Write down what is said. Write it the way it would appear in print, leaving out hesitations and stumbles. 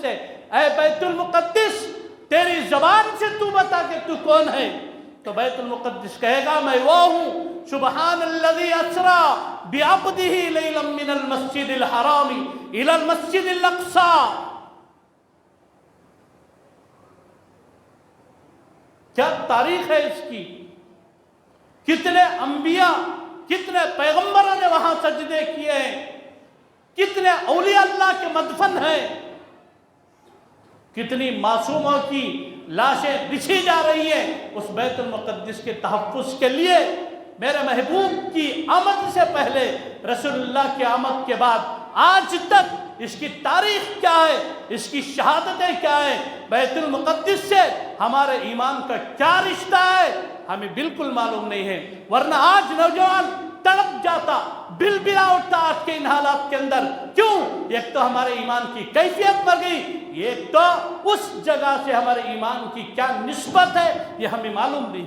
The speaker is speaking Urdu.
سے، اے بیت المقدس تیری زبان سے تو بتا کہ تو کون ہے؟ تو بیت المقدس کہے گا میں وہ ہوں، سبحان الذی اسری بعبدہ لیلا من المسجد الحرام الی المسجد الاقصی۔ کیا تاریخ ہے اس کی، کتنے انبیاء کتنے پیغمبروں نے وہاں سجدے کیے ہیں، کتنے اولیاء اللہ کے مدفن ہیں، کتنی معصوموں کی لاشیں بچھی جا رہی ہیں اس بیت المقدس کے تحفظ کے لیے۔ میرے محبوب کی آمد سے پہلے، رسول اللہ کی آمد کے بعد آج تک اس کی تاریخ کیا ہے، اس کی شہادتیں کیا ہیں، بیت المقدس سے ہمارے ایمان کا کیا رشتہ ہے، ہمیں بالکل معلوم نہیں ہے۔ ورنہ آج نوجوان تڑپ جاتا، بل بلا اٹھتا آج کے ان حالات کے اندر۔ کیوں؟ ایک تو ہمارے ایمان کی کیفیت مر گئی، ایک تو اس جگہ سے ہمارے ایمان کی کیا نسبت ہے یہ ہمیں معلوم نہیں۔